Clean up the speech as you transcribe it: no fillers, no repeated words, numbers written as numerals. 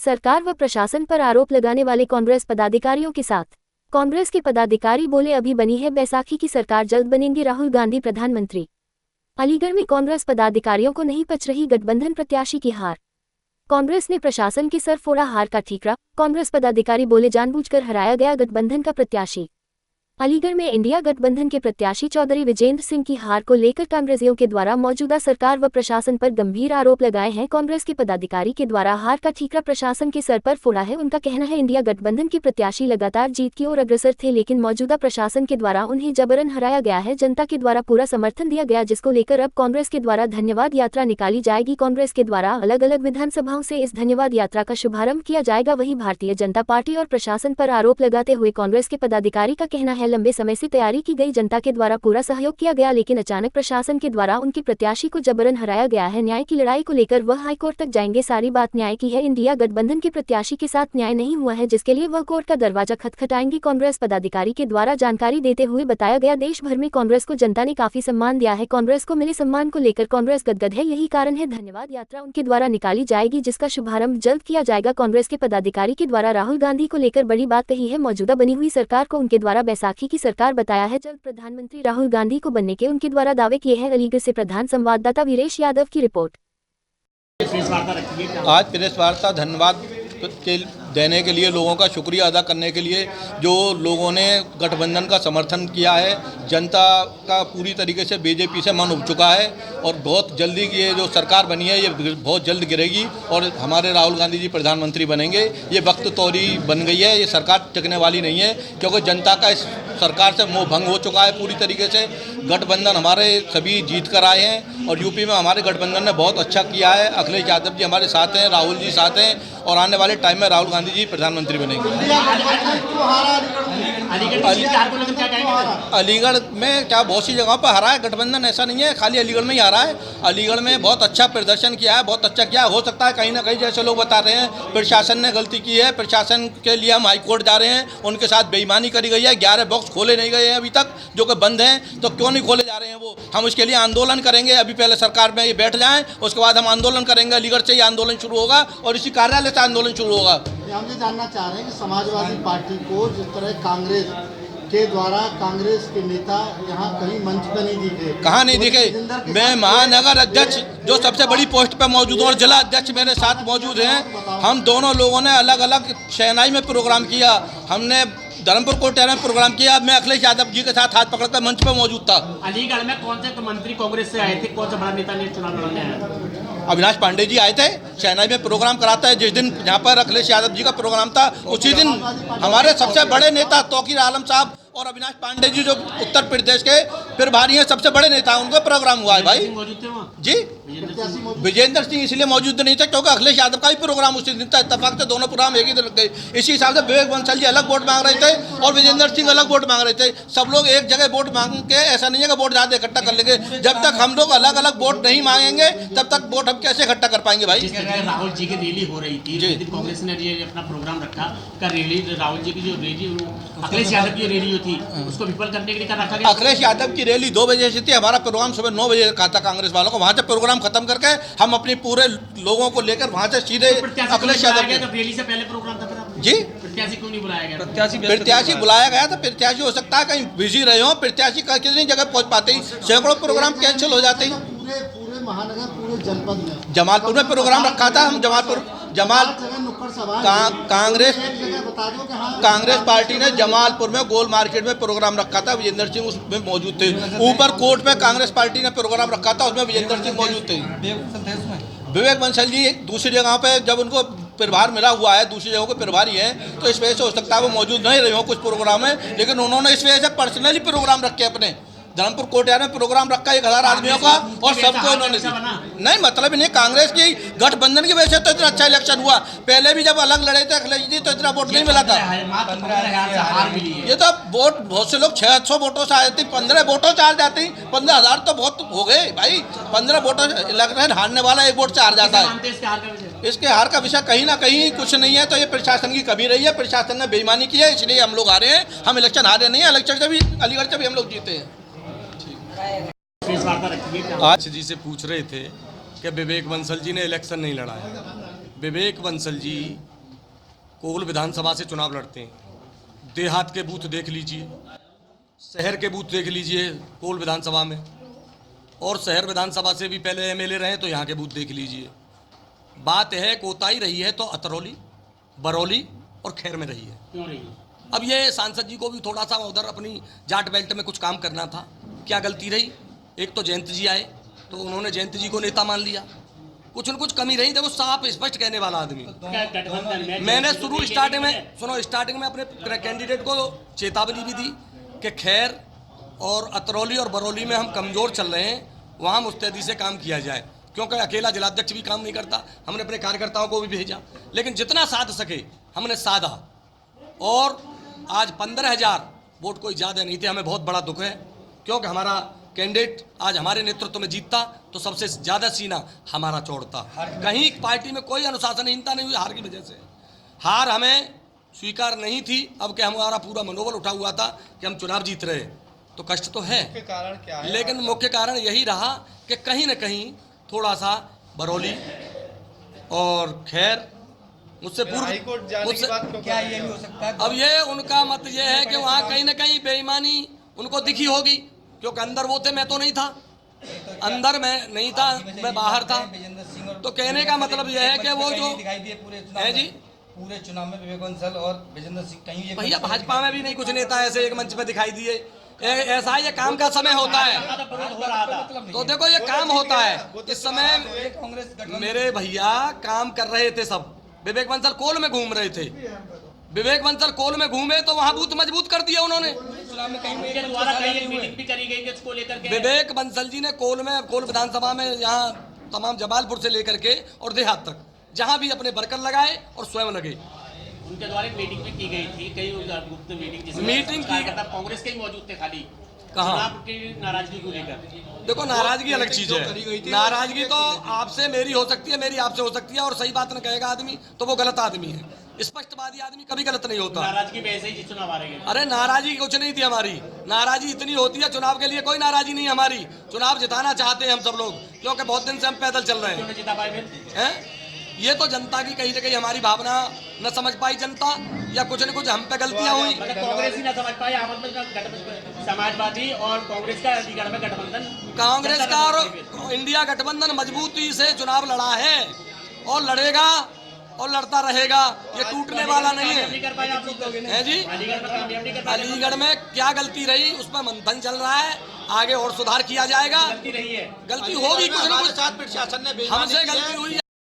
सरकार व प्रशासन पर आरोप लगाने वाले कांग्रेस पदाधिकारियों के साथ। कांग्रेस के पदाधिकारी बोले, अभी बनी है बैसाखी की सरकार, जल्द बनेंगे राहुल गांधी प्रधानमंत्री। अलीगढ़ में कांग्रेस पदाधिकारियों को नहीं पच रही गठबंधन प्रत्याशी की हार। कांग्रेस ने प्रशासन के सर फोड़ा हार का ठीकरा। कांग्रेस पदाधिकारी बोले, जानबूझकर हराया गया गठबंधन का प्रत्याशी। अलीगढ़ में इंडिया गठबंधन के प्रत्याशी चौधरी विजेंद्र सिंह की हार को लेकर कांग्रेसियों के द्वारा मौजूदा सरकार व प्रशासन पर गंभीर आरोप लगाए हैं। कांग्रेस के पदाधिकारी के द्वारा हार का ठीकरा प्रशासन के सर पर फोड़ा है। उनका कहना है, इंडिया गठबंधन के प्रत्याशी लगातार जीत की ओर अग्रसर थे, लेकिन मौजूदा प्रशासन के द्वारा उन्हें जबरन हराया गया है। जनता के द्वारा पूरा समर्थन दिया गया, जिसको लेकर अब कांग्रेस के द्वारा धन्यवाद यात्रा निकाली जाएगी। कांग्रेस के द्वारा अलग अलग विधानसभाओं से इस धन्यवाद यात्रा का शुभारंभ किया जाएगा। वहीं भारतीय जनता पार्टी और प्रशासन पर आरोप लगाते हुए कांग्रेस के पदाधिकारी का कहना है, लंबे समय से तैयारी की गई, जनता के द्वारा पूरा सहयोग किया गया, लेकिन अचानक प्रशासन के द्वारा उनके प्रत्याशी को जबरन हराया गया है। न्याय की लड़ाई को लेकर वह हाईकोर्ट तक जाएंगे। सारी बात न्याय की है। इंडिया गठबंधन के प्रत्याशी के साथ न्याय नहीं हुआ है, जिसके लिए वह कोर्ट का दरवाजा खटखटाएंगे। कांग्रेस पदाधिकारी के द्वारा जानकारी देते हुए बताया गया, देश भर में कांग्रेस को जनता ने काफी सम्मान दिया है। कांग्रेस को मिले सम्मान को लेकर कांग्रेस गदगद है, यही कारण है धन्यवाद यात्रा उनके द्वारा निकाली जाएगी, जिसका शुभारंभ जल्द किया जाएगा। कांग्रेस के पदाधिकारी के द्वारा राहुल गांधी को लेकर बड़ी बात कही है। मौजूदा बनी हुई सरकार को उनके द्वारा बैसाखी की सरकार बताया है। जल्द प्रधानमंत्री राहुल गांधी को बनने के उनके द्वारा दावे किए हैं। अलीगढ़ से प्रधान संवाददाता वीरेश यादव की रिपोर्ट। आज प्रेस वार्ता धन्यवाद देने के लिए, लोगों का शुक्रिया अदा करने के लिए, जो लोगों ने गठबंधन का समर्थन किया है। जनता का पूरी तरीके से बीजेपी से मन उब चुका है और बहुत जल्दी ये जो सरकार बनी है ये बहुत जल्द गिरेगी और हमारे राहुल गांधी जी प्रधानमंत्री बनेंगे। ये वक्त तौरी बन गई है, ये सरकार टिकने वाली नहीं है, क्योंकि जनता का इस सरकार से मोह भंग हो चुका है पूरी तरीके से। गठबंधन हमारे सभी जीत कर आए हैं और यूपी में हमारे गठबंधन ने बहुत अच्छा किया है। अखिलेश यादव जी हमारे साथ हैं, राहुल जी साथ हैं और आने वाले टाइम में राहुल गांधी जी प्रधानमंत्री बनेंगे। अलीगढ़ में क्या बहुत सी जगहों पर हरा है गठबंधन, ऐसा नहीं है खाली अलीगढ़ में ही हरा है। अलीगढ़ में बहुत अच्छा प्रदर्शन किया है, बहुत अच्छा किया। हो सकता है कहीं ना कहीं जैसे लोग बता रहे हैं प्रशासन ने गलती की है, प्रशासन के लिए हम हाईकोर्ट जा रहे हैं, उनके साथ बेईमानी करी गई है। 11 बॉक्स खोले नहीं गए हैं अभी तक, जो कि बंद हैं, तो क्यों नहीं खोले जा रहे हैं वो? हम उसके लिए आंदोलन करेंगे। अभी पहले सरकार में ये बैठ जाएं, उसके बाद हम आंदोलन करेंगे। अलीगढ़ से ये आंदोलन शुरू होगा और इसी कार्यालय से आंदोलन शुरू होगा। हम ये जानना चाह रहे हैं कि समाजवादी पार्टी को जिस तरह कांग्रेस के द्वारा कांग्रेस के नेता यहाँ कहीं मंच पर नहीं दिखे। कहाँ नहीं दिखे? मैं महानगर अध्यक्ष जो सबसे बड़ी पोस्ट पे मौजूद हूँ और जिला अध्यक्ष मेरे साथ मौजूद हैं। हम दोनों लोगों ने अलग अलग शहनाई में प्रोग्राम किया, हमने धर्मपुर कोटे में प्रोग्राम किया। मैं अखिलेश यादव जी के साथ हाथ पकड़कर मंच पर मौजूद था। अलीगढ़ में कौन से मंत्री कांग्रेस से आए थे? कौन सा बड़ा नेता ने चुनाव लड़ने आया? अविनाश पांडे जी आए थे, शहनाई में प्रोग्राम कराता है। जिस दिन यहाँ पर अखिलेश यादव जी का प्रोग्राम था, उसी दिन हमारे सबसे बड़े नेता तौकीर आलम साहब और अविनाश पांडे जी जो उत्तर प्रदेश के प्रभारी हैं, सबसे बड़े नेता, उनका प्रोग्राम हुआ है भाई जी। विजेंद्र सिंह इसलिए मौजूद नहीं थे क्योंकि अखिलेश यादव का भी प्रोग्राम उसी दिन था। इत्तेफाक से दोनों प्रोग्राम एक ही दिन लग गए। इसी हिसाब से विवेक बंसल जी अलग वोट मांग रहे थे और विजेंद्र सिंह अलग वोट मांग रहे थे। सब लोग एक जगह वोट मांग के, ऐसा नहीं है कि वोट ज़्यादा इकट्ठा कर लेंगे। जब तक हम लोग अलग अलग वोट नहीं मांगेंगे तब तक वोट हम कैसे इकट्ठा कर पाएंगे भाई? राहुल जी की रैली हो रही थी, कांग्रेस ने ये अपना प्रोग्राम रखा कर रैली, राहुल जी की जो रैली, अखिलेश यादव की रैली थी, उसको विफल करने के लिए रखा गया। अखिलेश यादव की रैली 2 बजे से थी, हमारा प्रोग्राम सुबह 9 बजे का था कांग्रेस वालों को। वहाँ से प्रोग्राम खत्म करके हम अपने पूरे लोगों को लेकर वहाँ से सीधे अखिलेश यादव के रैली से पहले प्रोग्राम था जी। प्रत्याशी क्यों नहीं बुलाया गया? प्रत्याशी बुलाया गया था। प्रत्याशी हो सकता है कहीं बिजी रहे हो, प्रत्याशी कितनी जगह पहुँच पाते ही, सैकड़ों प्रोग्राम कैंसिल हो जाते ही। पूरे महानगर, पूरे जनपद में जमालपुर में प्रोग्राम रखा था। हम कांग्रेस पार्टी ने जमालपुर में गोल मार्केट में प्रोग्राम रखा था, विजेंद्र सिंह उसमें मौजूद थे। ऊपर कोर्ट में कांग्रेस पार्टी ने प्रोग्राम रखा था, उसमें विजेंद्र सिंह मौजूद थे। विवेक बंसल जी दूसरी जगह पे जब उनको प्रभार मिला हुआ है, दूसरी जगहों के प्रभारी हैं, तो इस वजह से हो सकता है वो मौजूद नहीं रहे हो कुछ प्रोग्राम में, लेकिन उन्होंने इस वजह से पर्सनली प्रोग्राम रखे अपने धर्मपुर कोटिया में प्रोग्राम रखा 1000 आदमियों का और सबको उन्होंने नहीं, मतलब नहीं, कांग्रेस की गठबंधन की वजह से तो इतना अच्छा इलेक्शन हुआ। पहले भी जब अलग लड़े थे अखिलेश जी तो इतना वोट नहीं मिला था। ये तो वोट बहुत से लोग 600 वोटों से आ जाती, 15 वोटों से हार जाती। 15,000 तो बहुत हो गए भाई। 15 वोटों इलेक्शन हारने वाला 1 वोट से हार जाता है। इसके हार का विषय कहीं ना कहीं कुछ नहीं है, तो ये प्रशासन की कमी रही है। प्रशासन ने बेईमानी की है, इसलिए हम लोग हारे हैं। हम इलेक्शन हारे नहीं है, इलेक्शन से भी अलीगढ़ से भी हम लोग जीते हैं। आज जी से पूछ रहे थे कि विवेक बंसल जी ने इलेक्शन नहीं लड़ा है। विवेक बंसल जी कोल विधानसभा से चुनाव लड़ते हैं। देहात के बूथ देख लीजिए, शहर के बूथ देख लीजिए कोल विधानसभा में, और शहर विधानसभा से भी पहले एमएलए रहे तो यहाँ के बूथ देख लीजिए। बात है कोताही रही है तो अतरौली, बरौली और खैर में रही है। क्यों नहीं? अब ये सांसद जी को भी थोड़ा सा उधर अपनी जाट बेल्ट में कुछ काम करना था। क्या गलती रही? एक तो जयंत जी आए तो उन्होंने जयंत जी को नेता मान लिया, कुछ न कुछ कमी रही। देखो साफ स्पष्ट कहने वाला आदमी। क्या गठबंधन में मैंने शुरू स्टार्टिंग में स्टार्टिंग में अपने कैंडिडेट को चेतावनी भी दी कि खैर और अतरौली और बरौली में हम कमज़ोर चल रहे हैं, वहाँ मुस्तैदी से काम किया जाए, क्योंकि अकेला जिलाध्यक्ष भी काम नहीं करता। हमने अपने कार्यकर्ताओं को भी भेजा, लेकिन जितना साध सके हमने साधा, और आज 15,000 वोट कोई ज़्यादा नहीं थे। हमें बहुत बड़ा दुख है, क्योंकि हमारा कैंडिडेट आज हमारे नेतृत्व में जीतता तो सबसे ज़्यादा सीना हमारा चौड़ता। कहीं पार्टी में कोई अनुशासनहीनता नहीं हुई हार की वजह से। हार हमें स्वीकार नहीं थी। अब क्या हमारा पूरा मनोबल उठा हुआ था कि हम चुनाव जीत रहे, तो कष्ट तो है। कारण क्या है? लेकिन मुख्य कारण यही रहा कि कहीं न कहीं थोड़ा सा बरौली और खैर मुझसे पूर्व क्या ये भी हो सकता है? अब ये उनका मत ये है कि वहाँ कहीं न कहीं बेईमानी उनको दिखी होगी, क्योंकि अंदर वो थे, मैं तो नहीं था। अंदर मैं नहीं था, मैं बाहर था। तो कहने का मतलब यह है कि वो जो दिखाई दिए पूरे चुनाव है जी, पूरे चुनाव में विवेक बंसल और विजेंद्र सिंह कहीं ये भैया भाजपा में भी नहीं कुछ नेता ऐसे एक मंच पे दिखाई दिए। ऐसा ये काम का समय होता है। हो रहा था। तो देखो ये काम होता है इस समय। कांग्रेस मेरे भैया काम कर रहे थे सब। विवेक बंसल कोल में घूम रहे थे। विवेक बंसल कोल में घूमे तो वहां बूथ मजबूत कर दिया उन्होंने। चुनाव में कहीं उनके द्वारा कई मीटिंग भी करी गई इसको लेकर के। विवेक बंसल जी ने कोल विधानसभा में यहाँ तमाम जमालपुर से लेकर के और देहात तक जहाँ भी अपने वर्कर लगाए और स्वयं लगे। उनके द्वारा एक मीटिंग भी की गई थी, कई गुप्त मीटिंग, जिसमें मीटिंग की- कार्यकर्ता कांग्रेस के ही मौजूद थे खाली कहाँ? चुनाव की नाराजगी को लेकर। देखो नाराजगी अलग चीज है। नाराजगी तो आपसे मेरी हो सकती है, मेरी आपसे हो सकती है, और सही बात न कहेगा आदमी तो वो गलत आदमी है। स्पष्टवादी आदमी कभी गलत नहीं होता। नाराजगी वैसे ही चुनाव आ रही है। अरे नाराजगी कुछ नहीं थी हमारी। नाराजगी इतनी होती है, चुनाव के लिए कोई नाराजगी नहीं है हमारी। चुनाव जिताना चाहते हैं हम सब लोग, क्योंकि बहुत दिन से हम पैदल चल रहे क्यों नहीं जिता पाए फिर? हैं। ये तो जनता की कहीं न कहीं हमारी भावना न समझ पाई जनता, या कुछ न कुछ हम पे गलतियां हुई। मतलब कांग्रेस ही ना समझ पाए, आपस में समाजवादी और कांग्रेस का अलीगढ़ में गठबंधन, कांग्रेस का और इंडिया गठबंधन मजबूती से चुनाव लड़ा है और लड़ेगा और लड़ता रहेगा। ये टूटने वाला नहीं है। नहीं कर पाए आप लोग। है जी। अलीगढ़ में कामयाब नहीं कर पाए। अलीगढ़ में क्या गलती रही उस पर मंथन चल रहा है, आगे और सुधार किया जाएगा। गलती रही है, गलती होगी कुछ न कुछ, साथ प्रशासन ने बेईमानी हमसे की है। गलती हुई है।